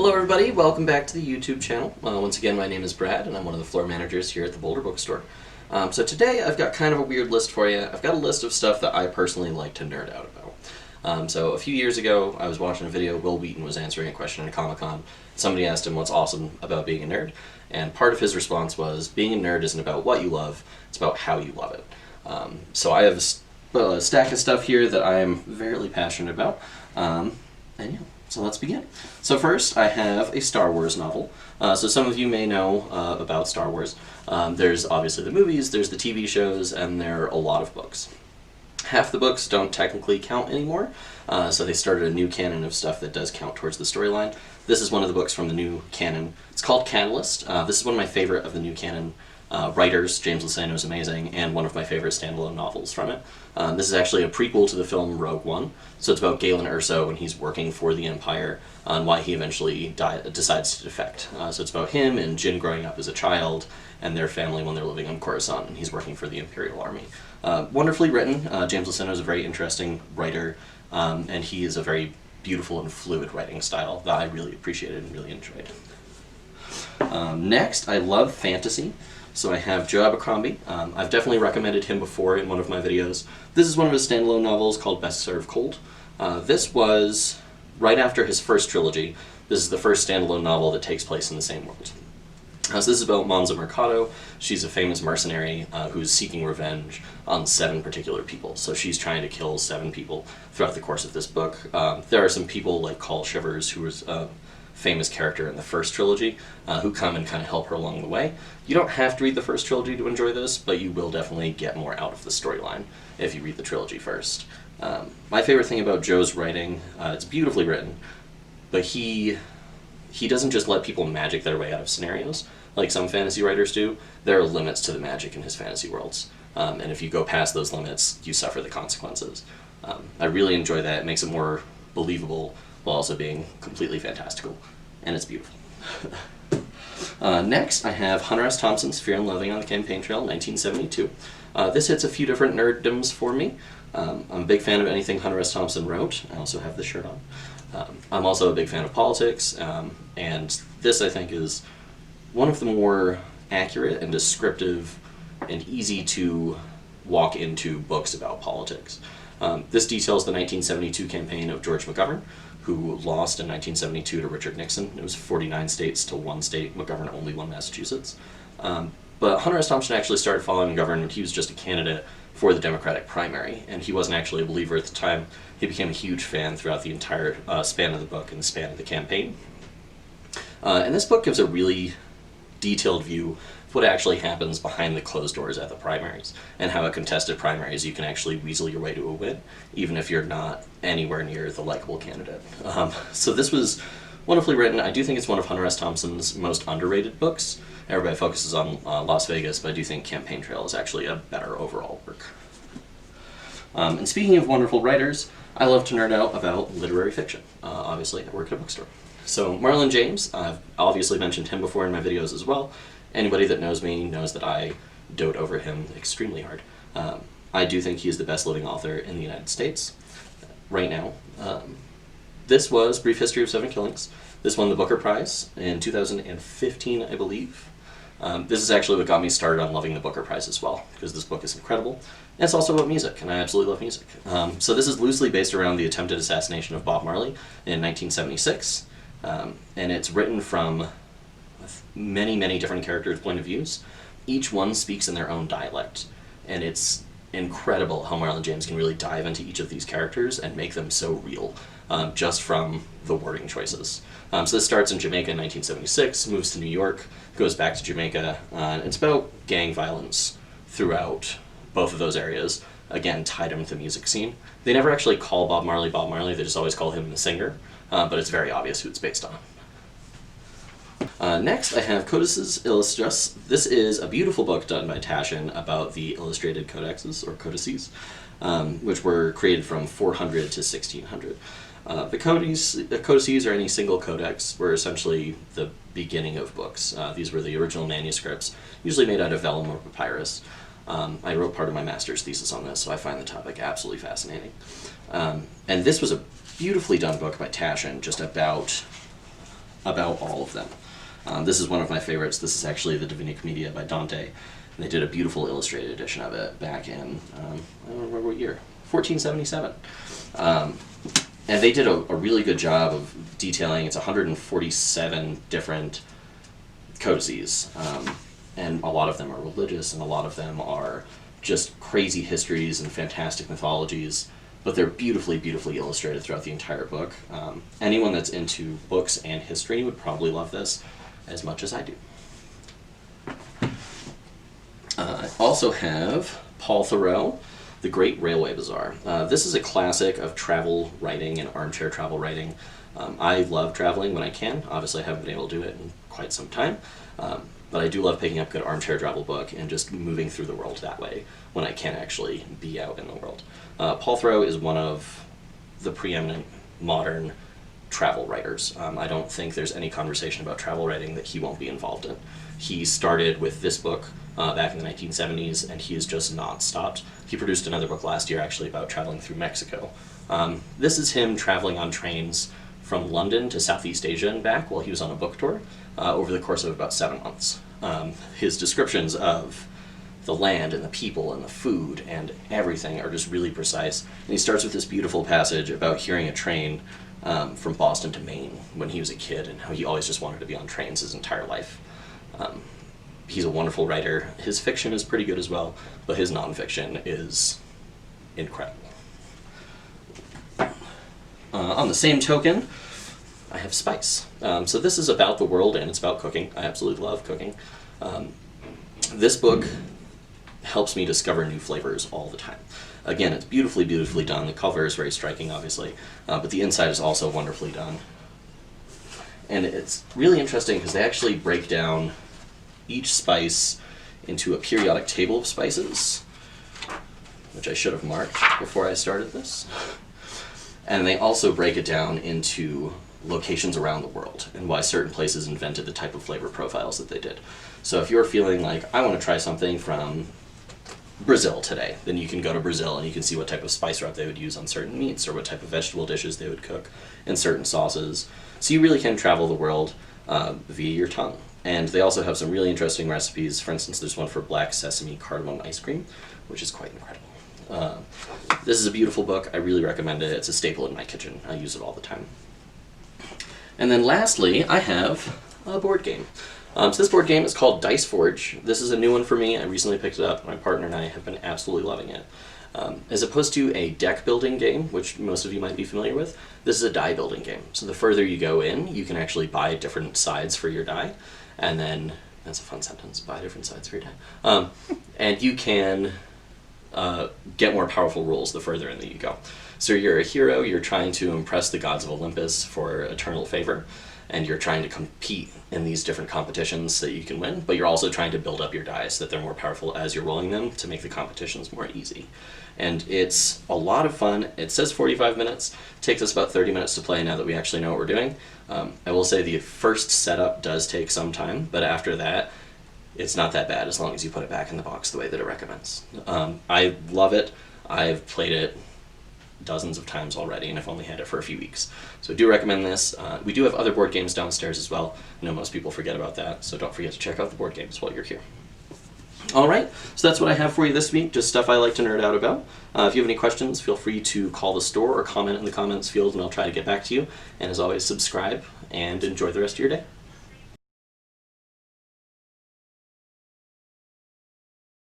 Hello everybody, welcome back to the YouTube channel. Once again, my name is Brad and I'm one of the floor managers here at the Boulder Bookstore. So today I've got kind of a weird list for you. I've got a list of stuff that I personally like to nerd out about. So a few years ago I was watching a video, Will Wheaton was answering a question at Comic-Con. Somebody asked him what's awesome about being a nerd, and part of his response was, being a nerd isn't about what you love, it's about how you love it. So I have a stack of stuff here that I am very passionate about, and yeah. So let's begin. So first, I have a Star Wars novel. So some of you may know about Star Wars. There's obviously the movies, there's the TV shows, and there are a lot of books. Half the books don't technically count anymore, so they started a new canon of stuff that does count towards the storyline. This is one of the books from the new canon. It's called Catalyst. This is one of my favorite of the new canon writers. James Luceno is amazing, and one of my favorite standalone novels from it. This is actually a prequel to the film Rogue One, so it's about Galen Erso when he's working for the Empire on why he eventually decides to defect. So it's about him and Jin growing up as a child and their family when they're living on Coruscant, and he's working for the Imperial Army. Wonderfully written. James Luceno is a very interesting writer, and he is a very beautiful and fluid writing style that I really appreciated and really enjoyed. Next, I love fantasy. So I have Joe Abercrombie. I've definitely recommended him before in one of my videos. This is one of his standalone novels called Best Served Cold. This was right after his first trilogy. This is the first standalone novel that takes place in the same world. So this is about Monza Mercado. She's a famous mercenary who's seeking revenge on 7 particular people. So she's trying to kill 7 people throughout the course of this book. There are some people like Carl Shivers, who was famous character in the first trilogy, who come and kind of help her along the way. You don't have to read the first trilogy to enjoy this, but you will definitely get more out of the storyline if you read the trilogy first. My favorite thing about Joe's writing, it's beautifully written, but he doesn't just let people magic their way out of scenarios like some fantasy writers do. There are limits to the magic in his fantasy worlds, and if you go past those limits, you suffer the consequences. I really enjoy that. It makes it more believable while also being completely fantastical, and it's beautiful. Next, I have Hunter S. Thompson's Fear and Loathing on the Campaign Trail, 1972. This hits a few different nerddoms for me. I'm a big fan of anything Hunter S. Thompson wrote. I also have this shirt on. I'm also a big fan of politics, and this, I think, is one of the more accurate and descriptive and easy to walk into books about politics. This details the 1972 campaign of George McGovern, who lost in 1972 to Richard Nixon. It was 49 states to 1 state. McGovern only won Massachusetts. But Hunter S. Thompson actually started following McGovern when he was just a candidate for the Democratic primary, and he wasn't actually a believer at the time. He became a huge fan throughout the entire span of the book and the span of the campaign. And this book gives a really detailed view of what actually happens behind the closed doors at the primaries, and how at contested primaries you can actually weasel your way to a win, even if you're not anywhere near the likable candidate. So this was wonderfully written. I do think it's one of Hunter S. Thompson's most underrated books. Everybody focuses on Las Vegas, but I do think Campaign Trail is actually a better overall work. And speaking of wonderful writers, I love to nerd out about literary fiction. Obviously, I work at a bookstore. So Marlon James, I've obviously mentioned him before in my videos as well. Anybody that knows me knows that I dote over him extremely hard. I do think he is the best living author in the United States right now. This was Brief History of 7 Killings. This won the Booker Prize in 2015, I believe. This is actually what got me started on loving the Booker Prize as well, because this book is incredible. And it's also about music, and I absolutely love music. So this is loosely based around the attempted assassination of Bob Marley in 1976. And it's written from many different characters' point of views. Each one speaks in their own dialect, and it's incredible how Marlon James can really dive into each of these characters and make them so real, just from the wording choices. So this starts in Jamaica in 1976, moves to New York, goes back to Jamaica, and it's about gang violence throughout both of those areas, again tied into the music scene. They never actually call Bob Marley, they just always call him the singer, but it's very obvious who it's based on. Next, I have Codices Illustrious. This is a beautiful book done by Taschen about the illustrated codexes, or codices, which were created from 400 to 1600. The codices, or any single codex, were essentially the beginning of books. These were the original manuscripts, usually made out of vellum or papyrus. I wrote part of my master's thesis on this, so I find the topic absolutely fascinating. And this was a beautifully done book by Taschen, just about about all of them. This is one of my favorites. This is actually the Divina Commedia by Dante, and they did a beautiful illustrated edition of it back in, I don't remember what year, 1477. And they did a really good job of detailing. It's 147 different codices, and a lot of them are religious, and a lot of them are just crazy histories and fantastic mythologies, but they're beautifully, beautifully illustrated throughout the entire book. Anyone that's into books and history would probably love this as much as I do. I also have Paul Theroux, The Great Railway Bazaar. This is a classic of travel writing and armchair travel writing. I love traveling when I can. Obviously, I haven't been able to do it in quite some time, but I do love picking up a good armchair travel book and just moving through the world that way when I can actually be out in the world. Paul Theroux is one of the preeminent modern travel writers. I don't think there's any conversation about travel writing that he won't be involved in. He started with this book back in the 1970s, and he has just not stopped. He produced another book last year, actually, about traveling through Mexico. This is him traveling on trains from London to Southeast Asia and back while he was on a book tour over the course of about 7 months. His descriptions of the land and the people and the food and everything are just really precise. And he starts with this beautiful passage about hearing a train from Boston to Maine when he was a kid, and how he always just wanted to be on trains his entire life. He's a wonderful writer. His fiction is pretty good as well, but his nonfiction is incredible. On the same token, I have Spice. So this is about the world, and it's about cooking. I absolutely love cooking. This book helps me discover new flavors all the time. Again, it's beautifully, beautifully done. The cover is very striking, obviously, but the inside is also wonderfully done. And it's really interesting because they actually break down each spice into a periodic table of spices, which I should have marked before I started this. And they also break it down into locations around the world and why certain places invented the type of flavor profiles that they did. So if you're feeling like, I want to try something from Brazil today, then you can go to Brazil and you can see what type of spice rub they would use on certain meats, or what type of vegetable dishes they would cook in certain sauces. So you really can travel the world via your tongue. And they also have some really interesting recipes. For instance, there's one for black sesame cardamom ice cream, which is quite incredible. This is a beautiful book. I really recommend it. It's a staple in my kitchen. I use it all the time. And then lastly, I have a board game. So this board game is called Dice Forge. This is a new one for me. I recently picked it up. My partner and I have been absolutely loving it. As opposed to a deck building game, which most of you might be familiar with, this is a die building game. So the further you go in, you can actually buy different sides for your die. And then, that's a fun sentence, buy different sides for your die. And you can get more powerful rules the further in that you go. So you're a hero, you're trying to impress the gods of Olympus for eternal favor, and you're trying to compete in these different competitions so that you can win, but you're also trying to build up your dice so that they're more powerful as you're rolling them to make the competitions more easy. And it's a lot of fun. It says 45 minutes. It takes us about 30 minutes to play now that we actually know what we're doing. I will say the first setup does take some time, but after that, it's not that bad as long as you put it back in the box the way that it recommends. I love it. I've played it dozens of times already, and I've only had it for a few weeks. So I do recommend this. We do have other board games downstairs as well. I know most people forget about that, so don't forget to check out the board games while you're here. Alright, so that's what I have for you this week, just stuff I like to nerd out about. If you have any questions, feel free to call the store or comment in the comments field and I'll try to get back to you. And as always, subscribe and enjoy the rest of your day.